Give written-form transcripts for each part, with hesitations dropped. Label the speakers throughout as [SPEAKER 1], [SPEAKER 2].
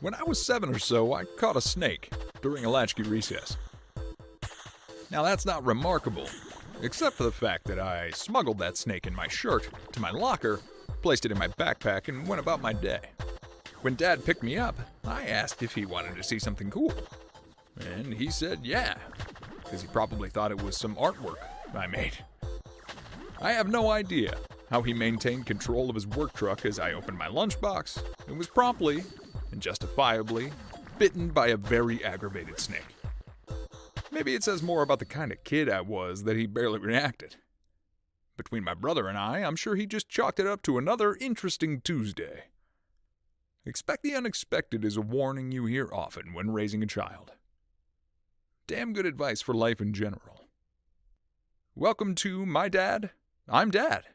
[SPEAKER 1] When I was 7 or so, I caught a snake during a latchkey recess. Now that's not remarkable, except for the fact that I smuggled that snake in my shirt to my locker, placed it in my backpack, and went about my day. When Dad picked me up, I asked if he wanted to see something cool. And he said yeah, because he probably thought it was some artwork I made. I have no idea how he maintained control of his work truck as I opened my lunchbox and was promptly and justifiably bitten by a very aggravated snake. Maybe it says more about the kind of kid I was that he barely reacted. Between my brother and I, I'm sure he just chalked it up to another interesting Tuesday. Expect the unexpected is a warning you hear often when raising a child. Damn good advice for life in general. Welcome to My Dad, I'm Dad,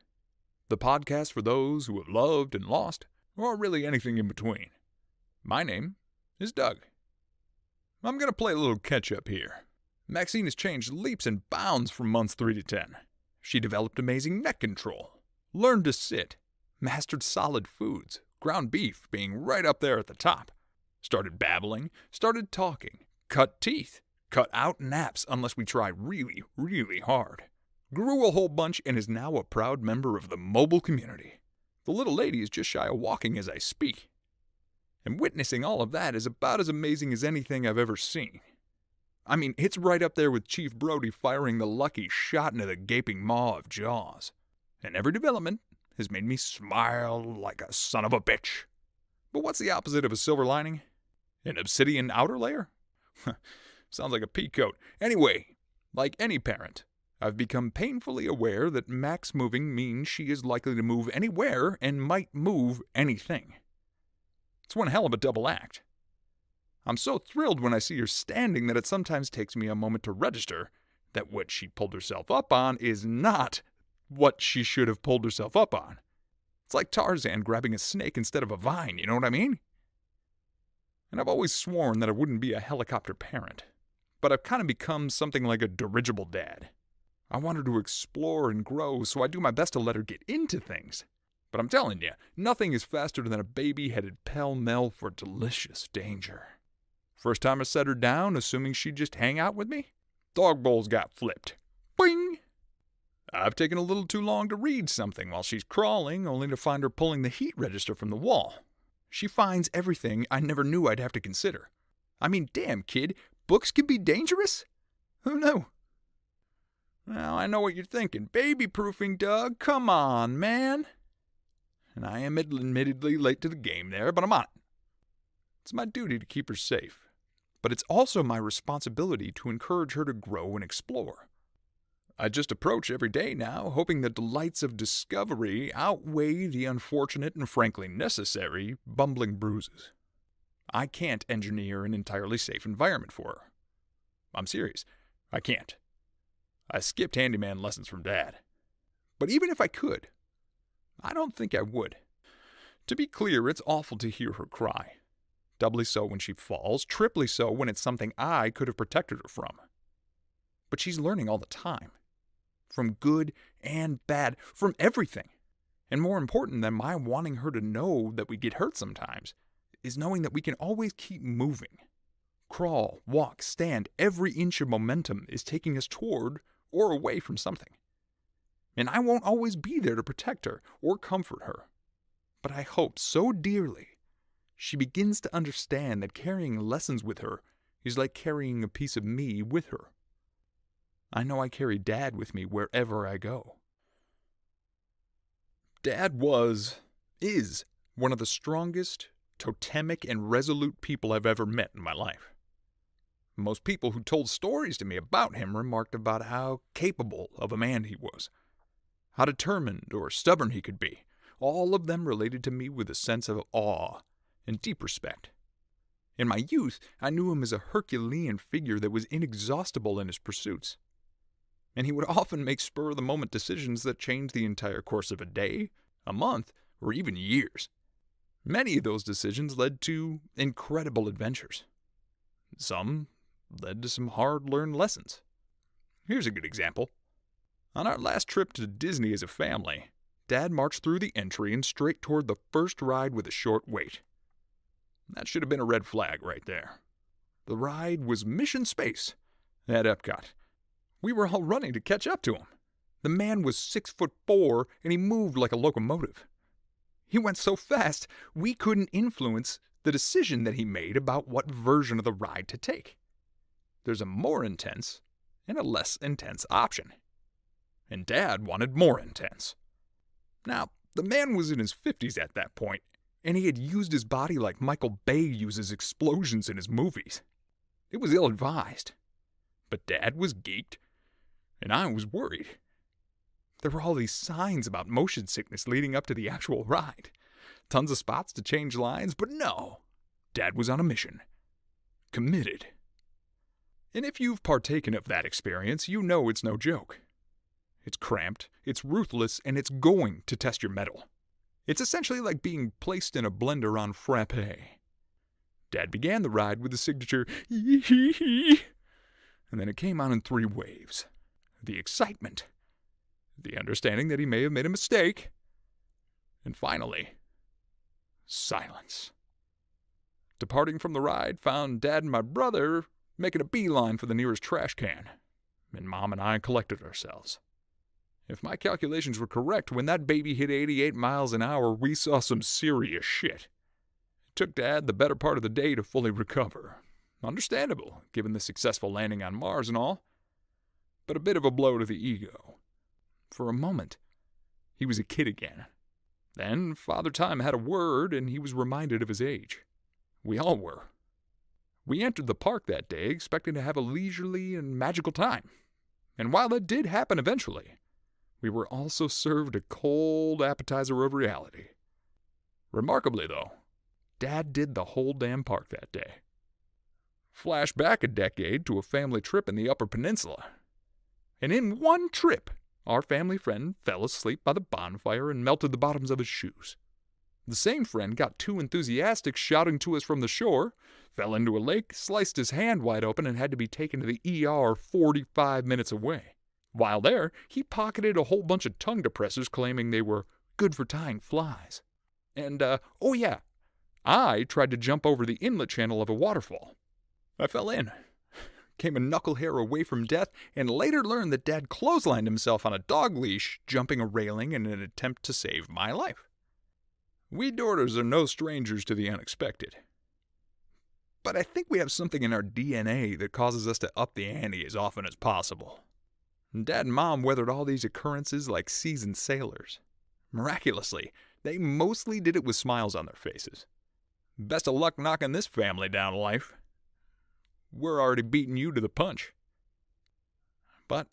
[SPEAKER 1] the podcast for those who have loved and lost, or really anything in between. My name is Doug. I'm going to play a little catch-up here. Maxine has changed leaps and bounds from months 3 to 10. She developed amazing neck control, learned to sit, mastered solid foods, ground beef being right up there at the top, started babbling, started talking, cut teeth, cut out naps unless we try really, really hard, grew a whole bunch and is now a proud member of the mobile community. The little lady is just shy of walking as I speak. And witnessing all of that is about as amazing as anything I've ever seen. I mean, it's right up there with Chief Brody firing the lucky shot into the gaping maw of Jaws. And every development has made me smile like a son of a bitch. But what's the opposite of a silver lining? An obsidian outer layer? Sounds like a pea coat. Anyway, like any parent, I've become painfully aware that Max moving means she is likely to move anywhere and might move anything. It's one hell of a double act. I'm so thrilled when I see her standing that it sometimes takes me a moment to register that what she pulled herself up on is not what she should have pulled herself up on. It's like Tarzan grabbing a snake instead of a vine, you know what I mean? And I've always sworn that I wouldn't be a helicopter parent, but I've kind of become something like a dirigible dad. I want her to explore and grow, so I do my best to let her get into things. But I'm telling you, nothing is faster than a baby headed pell-mell for delicious danger. First time I set her down, assuming she'd just hang out with me, dog bowls got flipped. Boing! I've taken a little too long to read something while she's crawling, only to find her pulling the heat register from the wall. She finds everything I never knew I'd have to consider. I mean, damn, kid, books can be dangerous? Who knew? Now, I know what you're thinking. Baby-proofing, Doug. Come on, man. And I am admittedly late to the game there, but I'm on it. It's my duty to keep her safe. But it's also my responsibility to encourage her to grow and explore. I just approach every day now, hoping the delights of discovery outweigh the unfortunate and frankly necessary bumbling bruises. I can't engineer an entirely safe environment for her. I'm serious. I can't. I skipped handyman lessons from Dad. But even if I could, I don't think I would. To be clear, it's awful to hear her cry. Doubly so when she falls, triply so when it's something I could have protected her from. But she's learning all the time. From good and bad, from everything. And more important than my wanting her to know that we get hurt sometimes, is knowing that we can always keep moving. Crawl, walk, stand, every inch of momentum is taking us toward or away from something. And I won't always be there to protect her or comfort her. But I hope so dearly she begins to understand that carrying lessons with her is like carrying a piece of me with her. I know I carry Dad with me wherever I go. Dad is one of the strongest, totemic, and resolute people I've ever met in my life. Most people who told stories to me about him remarked about how capable of a man he was, how determined or stubborn he could be. All of them related to me with a sense of awe and deep respect. In my youth, I knew him as a Herculean figure that was inexhaustible in his pursuits. And he would often make spur-of-the-moment decisions that changed the entire course of a day, a month, or even years. Many of those decisions led to incredible adventures. Some led to some hard-learned lessons. Here's a good example. On our last trip to Disney as a family, Dad marched through the entry and straight toward the first ride with a short wait. That should have been a red flag right there. The ride was Mission Space at Epcot. We were all running to catch up to him. The man was 6'4", and he moved like a locomotive. He went so fast, we couldn't influence the decision that he made about what version of the ride to take. There's a more intense and a less intense option. And Dad wanted more intense. Now, the man was in his 50s at that point, and he had used his body like Michael Bay uses explosions in his movies. It was ill-advised. But Dad was geeked, and I was worried. There were all these signs about motion sickness leading up to the actual ride. Tons of spots to change lines, but no. Dad was on a mission. Committed. And if you've partaken of that experience, you know it's no joke. It's cramped, it's ruthless, and it's going to test your mettle. It's essentially like being placed in a blender on frappe. Dad began the ride with the signature yee-hee-hee, and then it came on in 3 waves. The excitement, the understanding that he may have made a mistake, and finally, silence. Departing from the ride found Dad and my brother making a beeline for the nearest trash can, and Mom and I collected ourselves. If my calculations were correct, when that baby hit 88 miles an hour, we saw some serious shit. It took Dad the better part of the day to fully recover. Understandable, given the successful landing on Mars and all, but a bit of a blow to the ego. For a moment, he was a kid again. Then Father Time had a word, and he was reminded of his age. We all were. We entered the park that day expecting to have a leisurely and magical time. And while that did happen eventually, we were also served a cold appetizer of reality. Remarkably, though, Dad did the whole damn park that day. Flash back a decade to a family trip in the Upper Peninsula. And in one trip, our family friend fell asleep by the bonfire and melted the bottoms of his shoes. The same friend got too enthusiastic shouting to us from the shore, fell into a lake, sliced his hand wide open, and had to be taken to the ER 45 minutes away. While there, he pocketed a whole bunch of tongue depressors claiming they were good for tying flies. And, oh yeah, I tried to jump over the inlet channel of a waterfall. I fell in, came a knuckle hair away from death, and later learned that Dad clotheslined himself on a dog leash, jumping a railing in an attempt to save my life. We daughters are no strangers to the unexpected. But I think we have something in our DNA that causes us to up the ante as often as possible. Dad and Mom weathered all these occurrences like seasoned sailors. Miraculously, they mostly did it with smiles on their faces. Best of luck knocking this family down, life. We're already beating you to the punch. But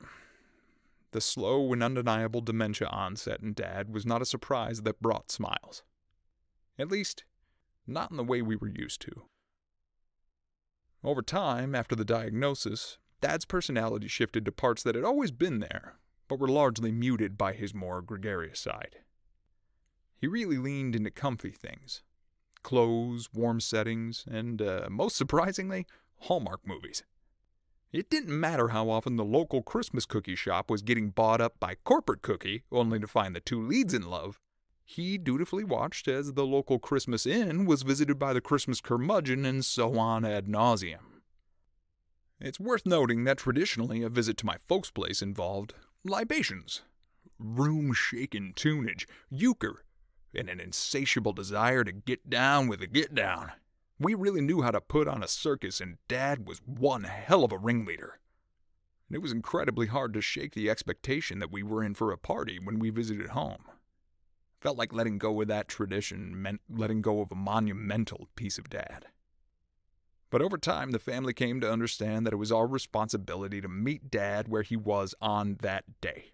[SPEAKER 1] the slow and undeniable dementia onset in Dad was not a surprise that brought smiles. At least, not in the way we were used to. Over time, after the diagnosis, Dad's personality shifted to parts that had always been there, but were largely muted by his more gregarious side. He really leaned into comfy things. Clothes, warm settings, and, most surprisingly, Hallmark movies. It didn't matter how often the local Christmas cookie shop was getting bought up by Corporate Cookie, only to find the two leads in love. He dutifully watched as the local Christmas Inn was visited by the Christmas curmudgeon, and so on ad nauseum. It's worth noting that traditionally a visit to my folks' place involved libations, room-shaking tunage, euchre, and an insatiable desire to get down with the get-down. We really knew how to put on a circus, and Dad was one hell of a ringleader. And it was incredibly hard to shake the expectation that we were in for a party when we visited home. Felt like letting go of that tradition meant letting go of a monumental piece of Dad. But over time, the family came to understand that it was our responsibility to meet Dad where he was on that day.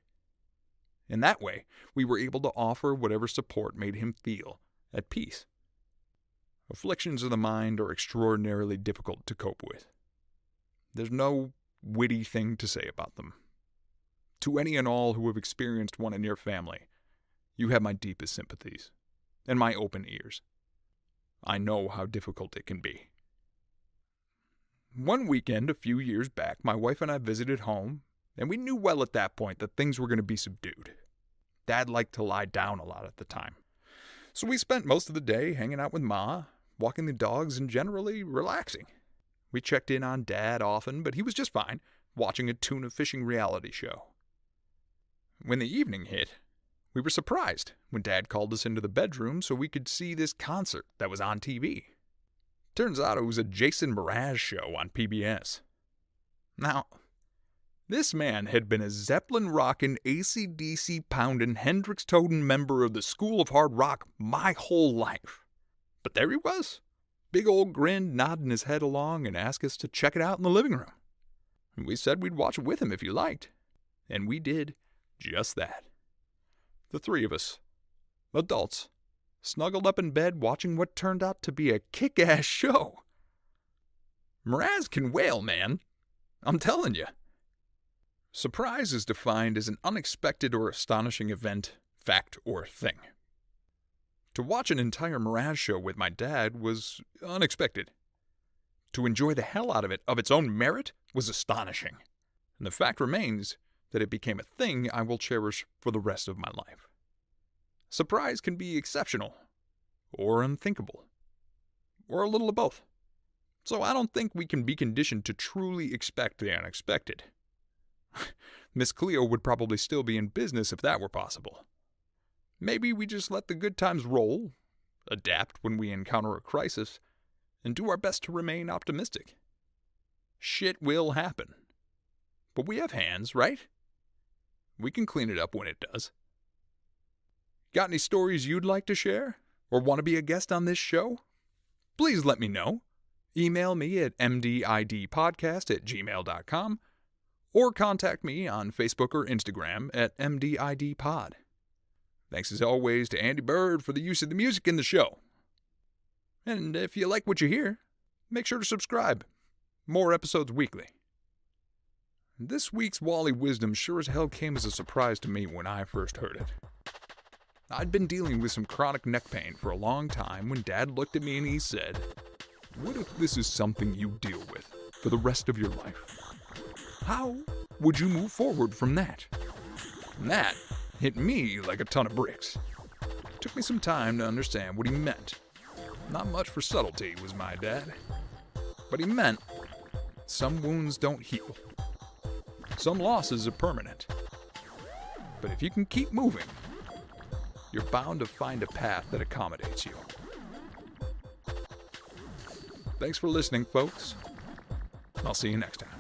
[SPEAKER 1] In that way, we were able to offer whatever support made him feel at peace. Afflictions of the mind are extraordinarily difficult to cope with. There's no witty thing to say about them. To any and all who have experienced one in your family, you have my deepest sympathies and my open ears. I know how difficult it can be. One weekend a few years back, my wife and I visited home, and we knew well at that point that things were going to be subdued. Dad liked to lie down a lot at the time. So we spent most of the day hanging out with Ma, walking the dogs and generally relaxing. We checked in on Dad often, but he was just fine, watching a tuna fishing reality show. When the evening hit, we were surprised when Dad called us into the bedroom so we could see this concert that was on TV. Turns out it was a Jason Mraz show on PBS. Now, this man had been a Zeppelin-rockin', AC/DC poundin', Hendrix-totin' member of the School of Hard Rock my whole life. But there he was, big old grin, nodding his head along and asked us to check it out in the living room. And we said we'd watch it with him if you liked. And we did just that. The three of us, adults, snuggled up in bed watching what turned out to be a kick-ass show. Mraz can wail, man. I'm telling you. Surprise is defined as an unexpected or astonishing event, fact, or thing. To watch an entire Mraz show with my dad was unexpected. To enjoy the hell out of it of its own merit was astonishing. And the fact remains that it became a thing I will cherish for the rest of my life. Surprise can be exceptional, or unthinkable, or a little of both. So I don't think we can be conditioned to truly expect the unexpected. Miss Cleo would probably still be in business if that were possible. Maybe we just let the good times roll, adapt when we encounter a crisis, and do our best to remain optimistic. Shit will happen. But we have hands, right? We can clean it up when it does. Got any stories you'd like to share? Or want to be a guest on this show? Please let me know. Email me at mdidpodcast@gmail.com or contact me on Facebook or Instagram at mdidpod. Thanks as always to Andy Bird for the use of the music in the show. And if you like what you hear, make sure to subscribe. More episodes weekly. This week's Wally Wisdom sure as hell came as a surprise to me when I first heard it. I'd been dealing with some chronic neck pain for a long time when Dad looked at me and he said, "What if this is something you deal with for the rest of your life? How would you move forward from that?" And that hit me like a ton of bricks. It took me some time to understand what he meant. Not much for subtlety was my dad. But he meant some wounds don't heal. Some losses are permanent. But if you can keep moving, you're bound to find a path that accommodates you. Thanks for listening, folks. I'll see you next time.